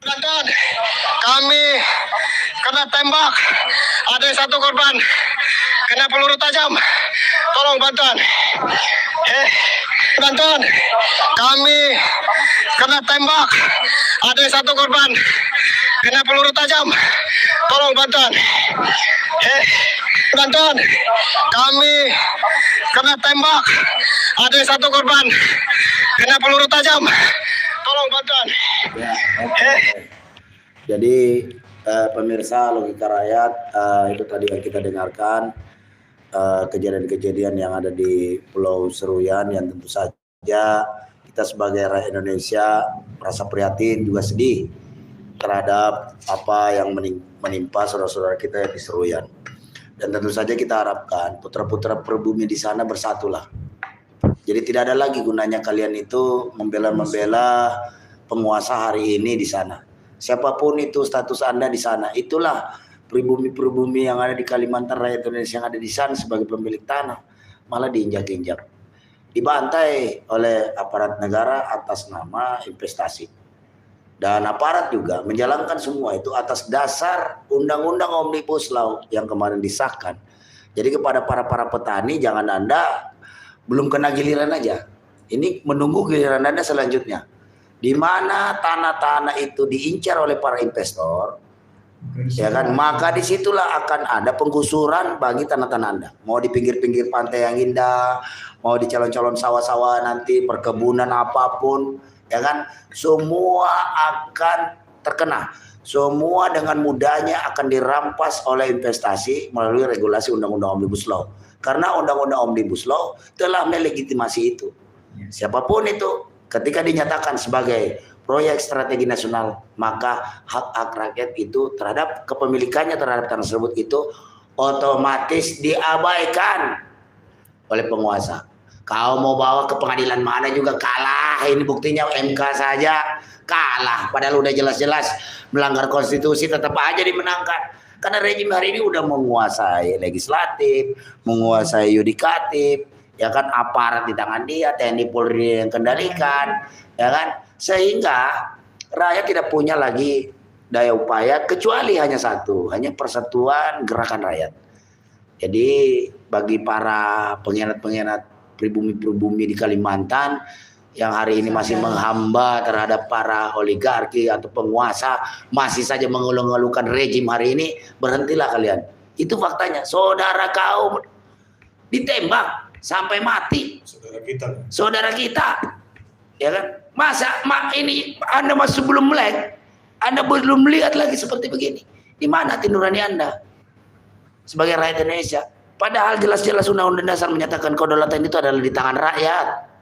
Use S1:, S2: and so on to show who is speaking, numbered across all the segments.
S1: Bantuan, kami kena tembak, ada satu korban kena peluru tajam, tolong bantuan. Bantuan, kami kena tembak, ada satu korban kena peluru tajam, tolong bantuan. Bantuan, kami kena tembak, ada satu korban kena peluru tajam, tolong bantuan.
S2: Jadi pemirsa Logika Rakyat, itu tadi yang kita dengarkan kejadian-kejadian yang ada di Pulau Seruyan yang tentu saja kita sebagai rakyat Indonesia merasa prihatin juga sedih terhadap apa yang menimpa saudara-saudara kita yang di Seruyan. Dan tentu saja kita harapkan putra-putra pribumi di sana bersatulah. Jadi tidak ada lagi gunanya kalian itu membela penguasa hari ini di sana. Siapapun itu status Anda di sana, itulah pribumi-pribumi yang ada di Kalimantan Raya Indonesia yang ada di sana sebagai pemilik tanah, malah diinjak-injak, dibantai oleh aparat negara atas nama investasi. Dan aparat juga menjalankan semua itu atas dasar Undang-Undang Omnibus Law yang kemarin disahkan. Jadi kepada para petani, jangan Anda belum kena giliran aja. Ini menunggu giliran Anda selanjutnya. Di mana tanah-tanah itu diincar oleh para investor, ya kan, maka disitulah akan ada penggusuran bagi tanah-tanah Anda. Mau di pinggir-pinggir pantai yang indah, mau di calon-calon sawah-sawah nanti, perkebunan apapun, ya kan, semua akan terkena. Semua dengan mudahnya akan dirampas oleh investasi melalui regulasi Undang-Undang Omnibus Law. Karena Undang-Undang Omnibus Law telah melegitimasi itu. Siapapun itu, ketika dinyatakan sebagai proyek strategi nasional, maka hak-hak rakyat itu terhadap kepemilikannya terhadap tanah tersebut itu otomatis diabaikan oleh penguasa. Kau mau bawa ke pengadilan mana juga kalah. Ini buktinya MK saja kalah. Padahal udah jelas-jelas melanggar konstitusi, tetap aja dimenangkan. Karena rejim hari ini udah menguasai legislatif, menguasai yudikatif, ya kan, aparat di tangan dia, TNI Polri yang kendalikan, ya kan, sehingga rakyat tidak punya lagi daya upaya kecuali hanya satu, hanya persatuan gerakan rakyat. Jadi bagi para pengkhianat-pengkhianat pribumi-pribumi di Kalimantan yang hari ini masih menghamba terhadap para oligarki atau penguasa, masih saja mengeluh-ngeluhkan rejim hari ini, berhentilah kalian. Itu faktanya. Saudara kau ditembak sampai mati, saudara kita, ya kan? Masa ini Anda masih belum melek, Anda belum melihat lagi seperti begini. Di mana hati nurani Anda sebagai rakyat Indonesia? Padahal jelas-jelas Undang-Undang Dasar menyatakan kedaulatan itu adalah di tangan rakyat.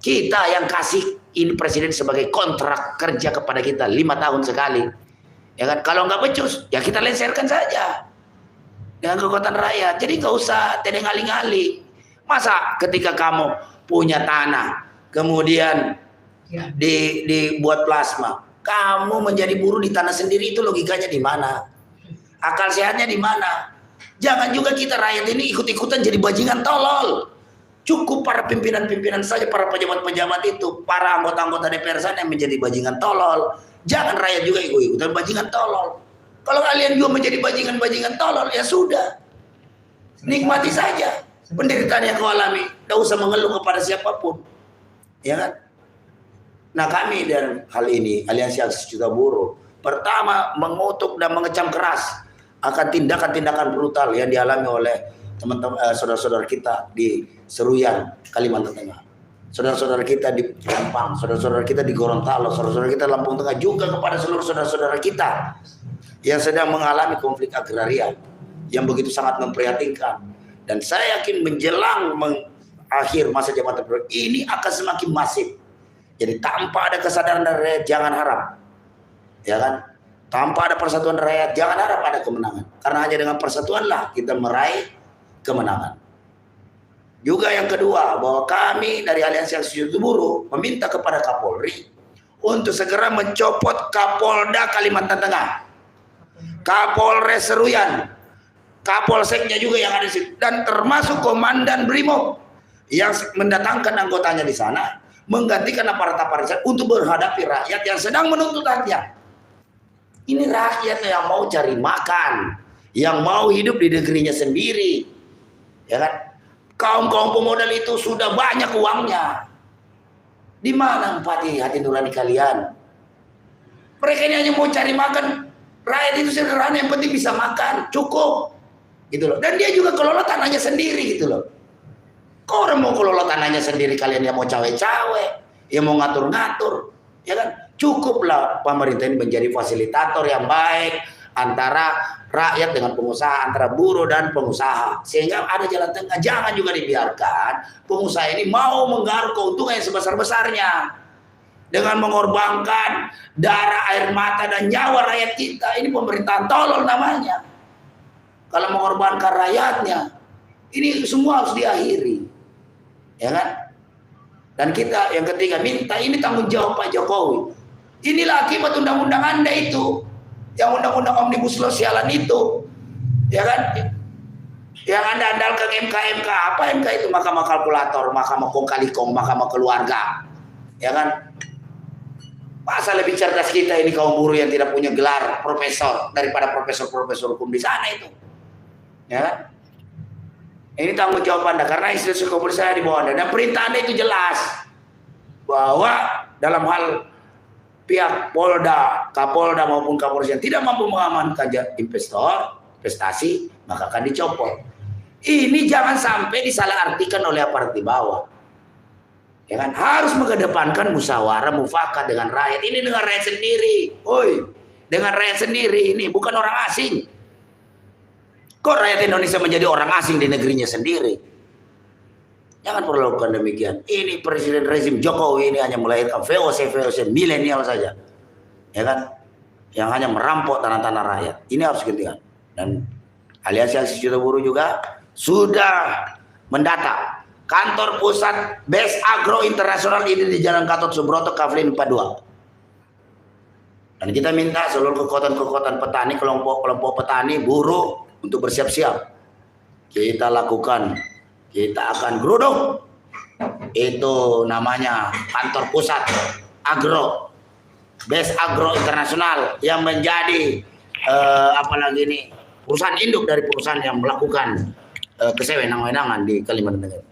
S2: Kita yang kasih ini presiden sebagai kontrak kerja kepada kita 5 tahun sekali, ya kan? Kalau nggak becus, ya kita lenserkan saja dengan kekuatan rakyat. Jadi nggak usah tedeng aling-aling. Masa ketika kamu punya tanah, kemudian dibuat plasma, kamu menjadi buruh di tanah sendiri, itu logikanya di mana? Akal sehatnya di mana? Jangan juga kita rakyat ini ikut-ikutan jadi bajingan tolol. Cukup para pimpinan-pimpinan saja, para pejabat-pejabat itu, para anggota-anggota DPR sana yang menjadi bajingan tolol. Jangan rakyat juga ikut-ikutan bajingan tolol. Kalau kalian juga menjadi bajingan-bajingan tolol, ya sudah, nikmati saja penderitaan yang kau alami. Tidak usah mengeluh kepada siapapun, ya kan? Nah, kami dan hal ini Aliansi Aksi Juta Buruh pertama mengutuk dan mengecam keras akan tindakan-tindakan brutal yang dialami oleh teman-teman saudara-saudara kita di Seruyan, Kalimantan Tengah, saudara-saudara kita di Lampang, saudara-saudara kita di Gorontalo, saudara-saudara kita di Lampung Tengah, juga kepada seluruh saudara-saudara kita yang sedang mengalami konflik agraria yang begitu sangat memprihatinkan. Dan saya yakin menjelang akhir masa jabatan ini akan semakin masif. Jadi tanpa ada kesadaran dari rakyat, jangan harap, ya kan? Tanpa ada persatuan rakyat, jangan harap ada kemenangan. Karena hanya dengan persatuanlah kita meraih kemenangan. Juga yang kedua, bahwa kami dari Aliansi Aksi Juta Buruh meminta kepada Kapolri untuk segera mencopot Kapolda Kalimantan Tengah, Kapolres Seruyan, Kapolseknya juga yang ada di situ, dan termasuk Komandan Brimob yang mendatangkan anggotanya di sana, menggantikan aparat-aparat untuk menghadapi rakyat yang sedang menuntut haknya. Ini rakyat yang mau cari makan, yang mau hidup di negerinya sendiri, ya kan? Kaum pemodal itu sudah banyak uangnya. Di mana empati hati nurani kalian? Mereka ini hanya mau cari makan. Rakyat itu sederhana, yang penting bisa makan, cukup, gitu loh. Dan dia juga kelola tanahnya sendiri, gitu loh. Kok orang mau kelola tanahnya sendiri, kalian yang mau cawe-cawe, yang mau ngatur-ngatur, ya kan? Cukuplah pemerintah ini menjadi fasilitator yang baik antara rakyat dengan pengusaha, antara buruh dan pengusaha, sehingga ada jalan tengah. Jangan juga dibiarkan pengusaha ini mau menggaruk keuntungan yang sebesar-besarnya dengan mengorbankan darah, air mata, dan nyawa rakyat kita. Ini pemerintahan tolol namanya. Kalau mengorbankan rakyatnya, ini semua harus diakhiri, ya kan? Dan kita yang ketiga minta ini tanggung jawab Pak Jokowi. Inilah akibat undang-undang Anda itu, yang undang-undang Omnibus Law sialan itu, ya kan? Yang Anda andalkan MK apa MK itu? Mahkamah Kalkulator, Mahkamah Kong Kali Kong, Mahkamah Keluarga, ya kan? Masa lebih cerdas kita ini kaum buruh yang tidak punya gelar profesor daripada profesor-profesor hukum di sana itu, ya kan? Ini tanggung jawab Anda karena institusi kepolisian saya di bawah Anda, dan perintah Anda itu jelas bahwa dalam hal pihak Polda, Kapolda maupun Kepolisian tidak mampu mengamankan investor, investasi, maka akan dicopot. Ini jangan sampai disalahartikan oleh aparat di bawah. Ya kan, harus mengedepankan musyawarah mufakat dengan rakyat. Ini dengan rakyat sendiri. Oi, dengan rakyat sendiri ini, bukan orang asing. Kok rakyat Indonesia menjadi orang asing di negerinya sendiri? Jangan perlu lakukan demikian. Ini presiden rezim Jokowi ini hanya melahirkan VOC milenial saja, ya kan? Yang hanya merampok tanah-tanah rakyat. Ini harus dihentikan. Dan aliansi Serikat Buruh juga sudah mendata kantor pusat Best Agro Internasional ini di Jalan Gatot Subroto, Kavlin 42. Dan kita minta seluruh kekuatan-kekuatan petani, kelompok-kelompok petani, buruh untuk bersiap-siap. Kita lakukan. Kita akan geruduk. Itu namanya kantor pusat Agro, Best Agro Internasional, yang menjadi apalagi ini perusahaan induk dari perusahaan yang melakukan kesewenang-wenangan di Kalimantan Tengah.